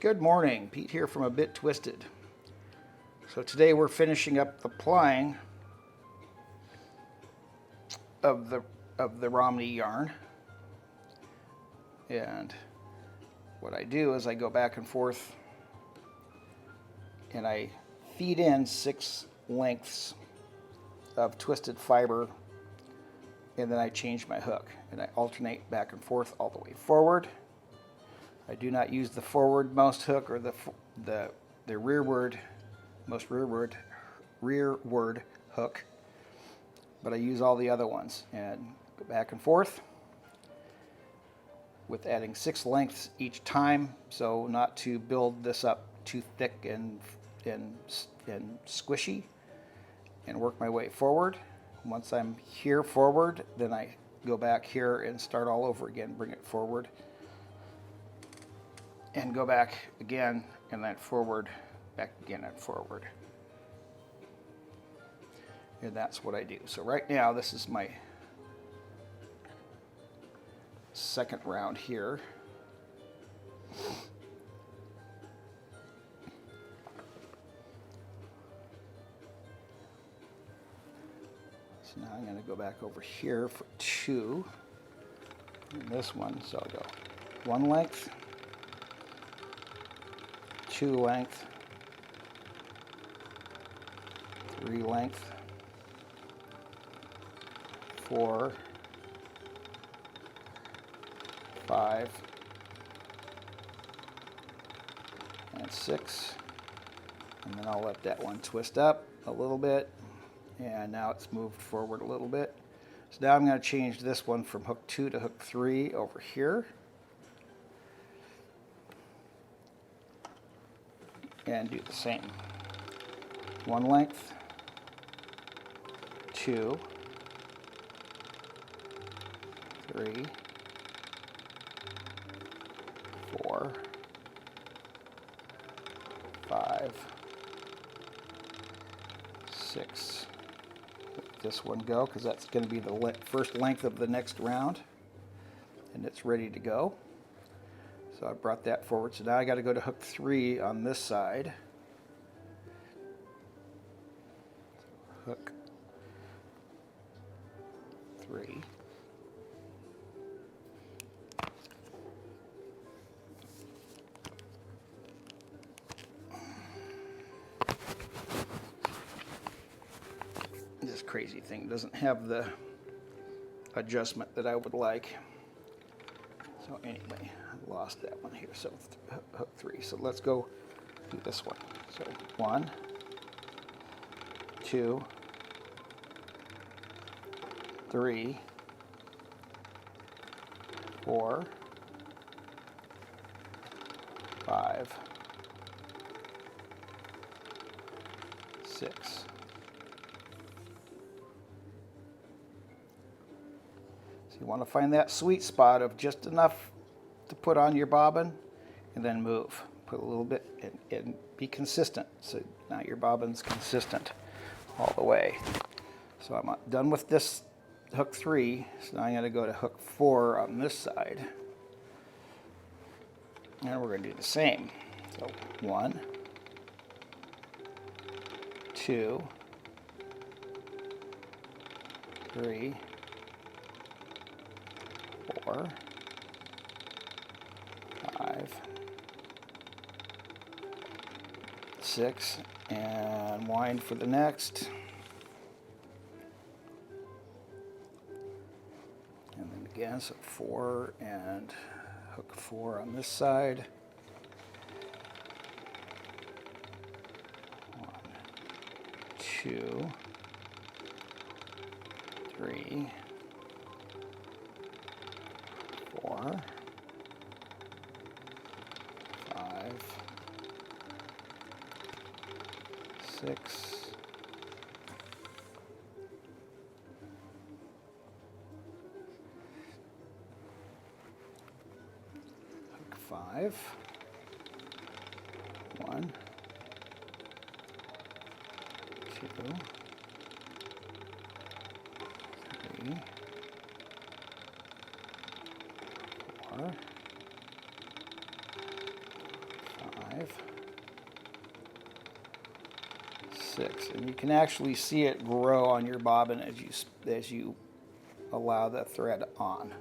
Good morning, Pete here from A Bit Twisted. So today we're finishing up the plying of the Romney yarn. And what I do is I go back and forth and I feed in 6 lengths of twisted fiber, and then I change my hook and I alternate back and forth all the way forward. I do not use the forward-most hook or the rearward hook, but I use all the other ones and go back and forth with adding 6 lengths each time, so not to build this up too thick and squishy, and work my way forward. Once I'm here forward, then I go back here and start all over again, bring it forward and go back again, and then forward, back again and forward. And that's what I do. So right now this is my second round here. So now I'm going to go back over here for 2 in this one. So I'll go 1 length, 2 length, 3 length, 4, 5, and 6, and then I'll let that one twist up a little bit, and now it's moved forward a little bit. So now I'm going to change this one from hook 2 to hook 3 over here, and do the same. 1 length, 2, 3, 4, 5, 6. Let this one go because that's going to be the first length of the next round, and it's ready to go. So I brought that forward. So now I got to go to hook 3 on this side. Hook 3. This crazy thing doesn't have the adjustment that I would like. So anyway, I lost that one here. So hook 3. So let's go do this one. So 1, 2, 3, 4, 5, 6. So you want to find that sweet spot of just enough to put on your bobbin and then move. Put a little bit and be consistent. So now your bobbin's consistent all the way. So I'm done with this hook 3. So now I'm going to go to hook 4 on this side. And we're going to do the same. So 1, 2, 3, 4, 5, 6, and wind for the next. And then again, so 4 and hook 4 on this side. 1, 2, 3, 4, 5, 6, 5, 1, 2, 3, 4, 5, 5, 6, and you can actually see it grow on your bobbin as you allow the thread on.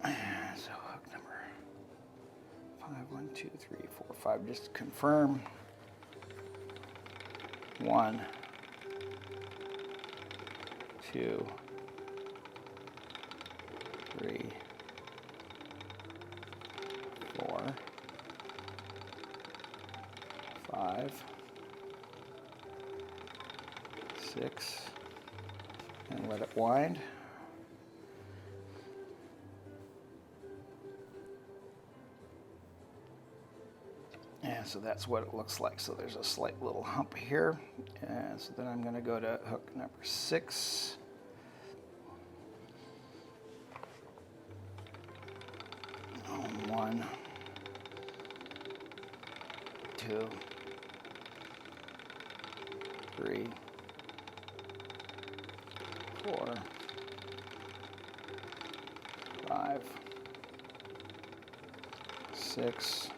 So hook number 5, 1, 2, 3, 4, 5. Just to confirm. 1, 2, 3, 4, 5, 6, and let it wind. And so that's what it looks like. So there's a slight little hump here. And so then I'm going to go to hook number 6. On 1, 2, 3, 4, 5, 6.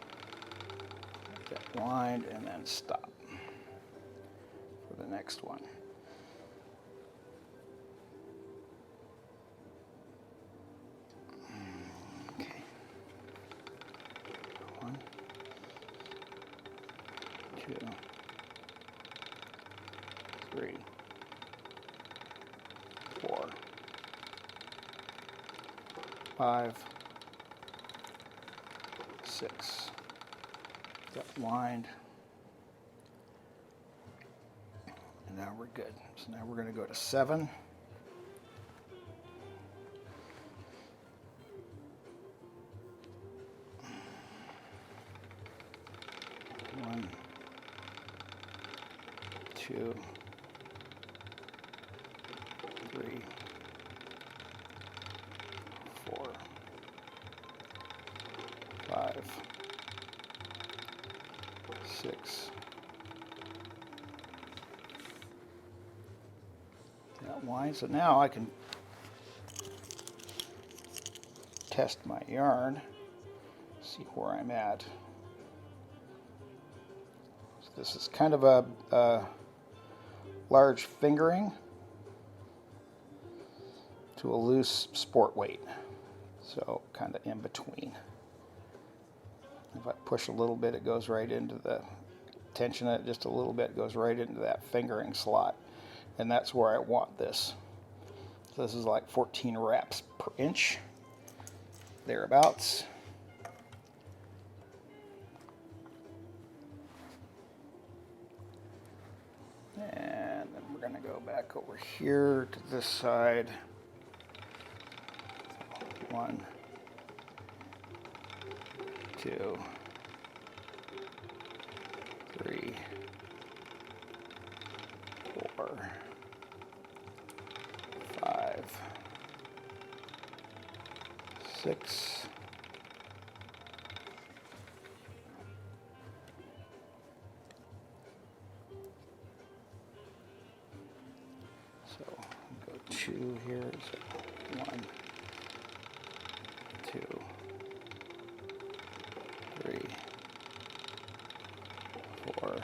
That wind and then stop for the next one. Okay. 1, 2, 3, 4, 5, 6. That wind, and now we're good. So now we're going to go to 7. 1, 2, 3, 4, 5, 6. That winds. So now I can test my yarn, see where I'm at. So this is kind of a large fingering to a loose sport weight. So kind of in between. If I push a little bit, it goes right into the tension it just a little bit, goes right into that fingering slot. And that's where I want this. So this is like 14 wraps per inch, thereabouts. And then we're going to go back over here to this side. 1, 2, 3, 4, 5, 6, 2 here. So 1, 2, 3, 4,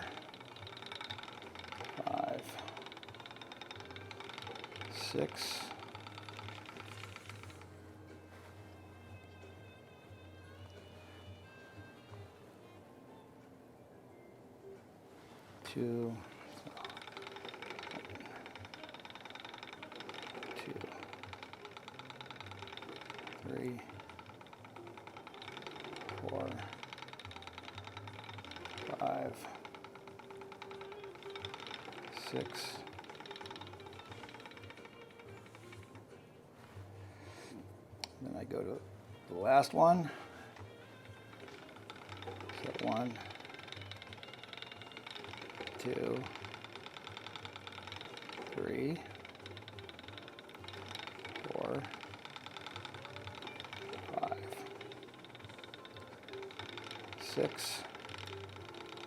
5, 6. Two, 2, 3, 4, 5, 6. Then I go to the last one. So 1, 2, 3, 4, 5, 6.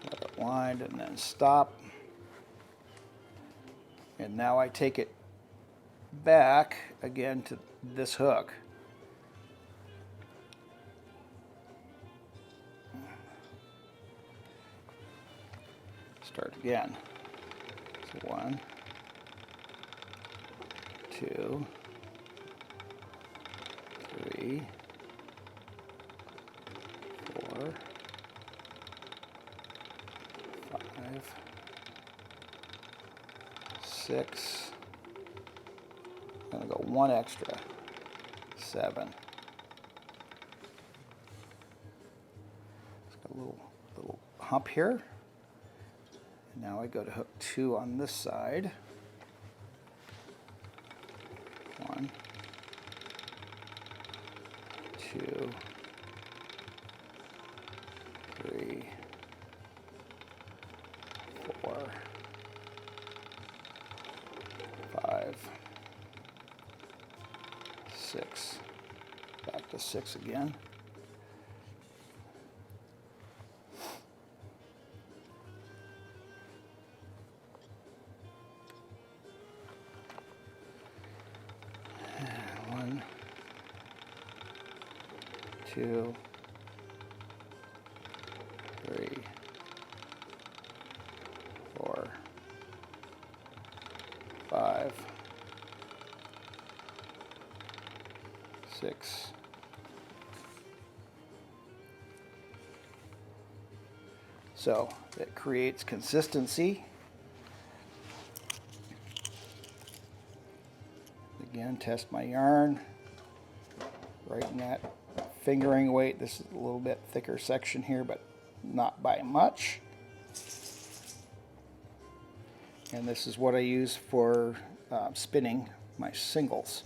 Let it wind and then stop. And now I take it back again to this hook Start again. So 1, 2, 3, 4, 5, 6. I'm going to go 1 extra. 7. It's got a little hump here. Now I go to hook 2 on this side. 1, 2, 3, 4, 5, 6. Back to 6 again. And 1, 2, 3, 4, 5, 6. So it creates consistency. Again, test my yarn. Right in that fingering weight. This is a little bit thicker section here, but not by much. And this is what I use for spinning my singles.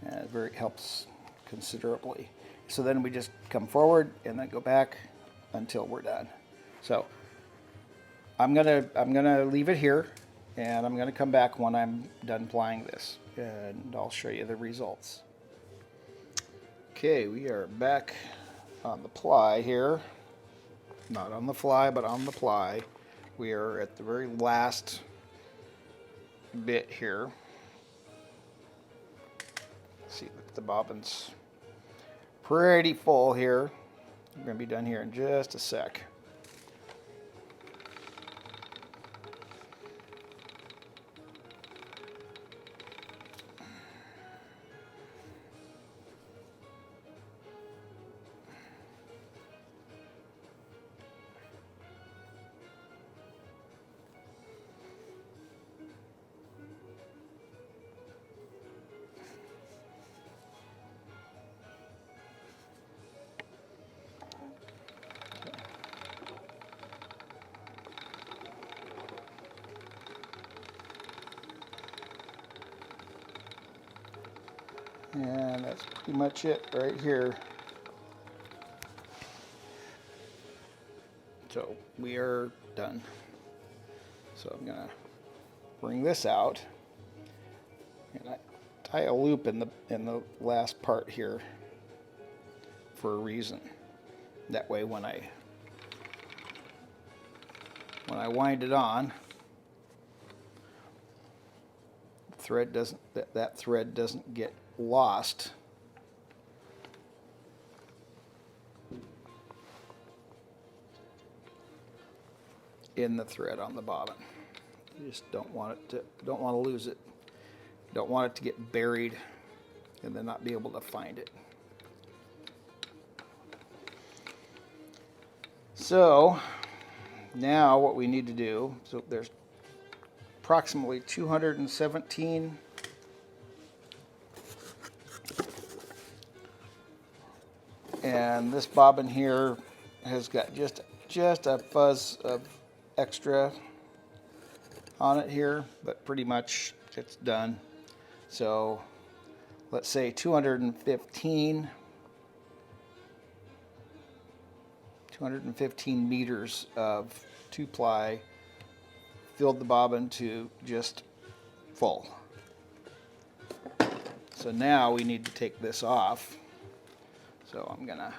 And it helps considerably. So then we just come forward and then go back until we're done. So I'm gonna leave it here, and I'm gonna come back when I'm done plying this, and I'll show you the results. Okay, we are back on the ply here. Not on the fly, but on the ply. We are at the very last bit here. See, the bobbin's pretty full here. We're going to be done here in just a sec. And that's pretty much it right here. So we are done. So I'm gonna bring this out, and I tie a loop in the last part here for a reason. That way, when I wind it on, that thread doesn't get lost in the thread on the bottom. You just don't want to lose it. Don't want it to get buried and then not be able to find it. So now what we need to do, so there's approximately 217 and this bobbin here has got just a fuzz of extra on it here, but pretty much it's done. So let's say 215 meters of 2-ply filled the bobbin to just full. So now we need to take this off. So I'm gonna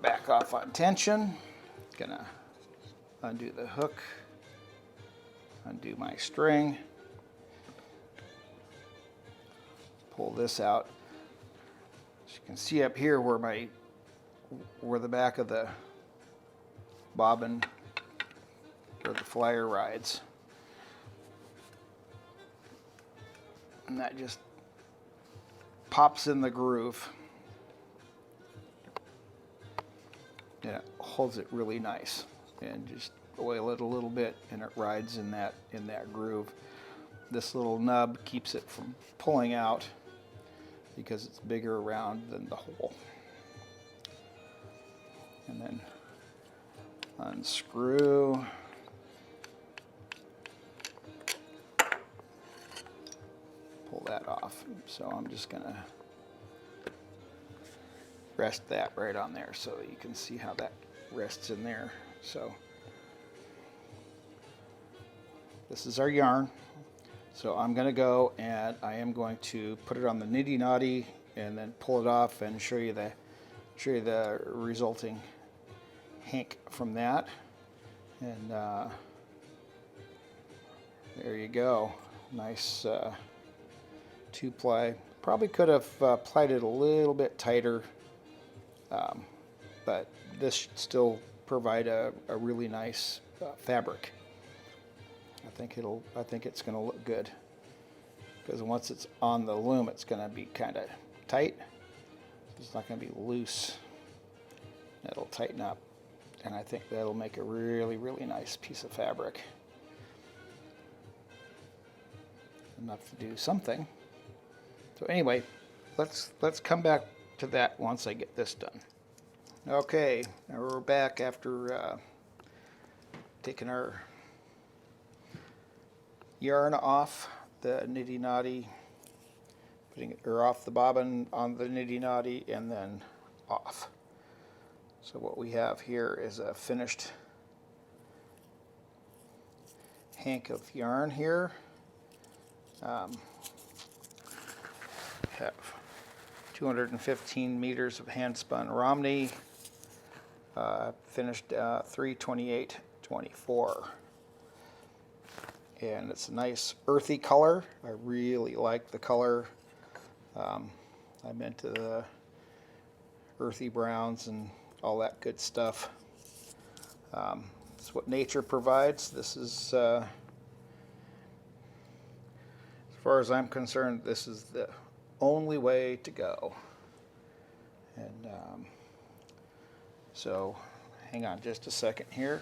back off on tension. Gonna undo the hook, undo my string, pull this out. As you can see up here where where the back of the bobbin where the flyer rides. And that just pops in the groove. And it holds it really nice. And just oil it a little bit and it rides in that groove. This little nub keeps it from pulling out because it's bigger around than the hole. And then unscrew. Pull that off. So I'm just gonna rest that right on there so that you can see how that rests in there. So this is our yarn. So I'm going to go and I am going to put it on the niddy noddy and then pull it off and show you the resulting hank from that. And there you go. Nice 2-ply. Probably could have plied it a little bit tighter, but this should still provide a really nice fabric. I think it's going to look good because once it's on the loom, it's going to be kind of tight. It's not going to be loose. It'll tighten up, and I think that'll make a really, really nice piece of fabric. Enough to do something. So anyway, let's come back to that once I get this done. Okay, now we're back after taking our yarn off the niddy noddy, putting it off the bobbin on the niddy noddy and then off. So what we have here is a finished hank of yarn here. Have 215 meters of hand spun Romney, finished 3/28/24. And it's a nice earthy color. I really like the color. I'm into the earthy browns and all that good stuff. It's what nature provides. This is, as far as I'm concerned, this is the only way to go. And so hang on just a second here.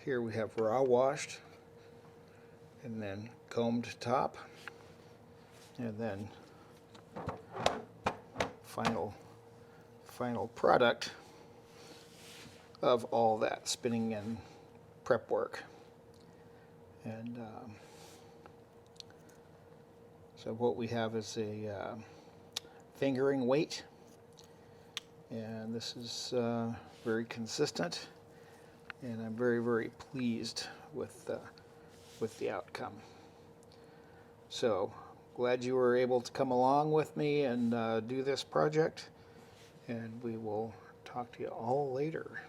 Here we have raw washed and then combed top and then final product of all that spinning and prep work. And so what we have is a fingering weight, and this is very consistent. And I'm very, very pleased with the outcome. So glad you were able to come along with me and do this project, and we will talk to you all later.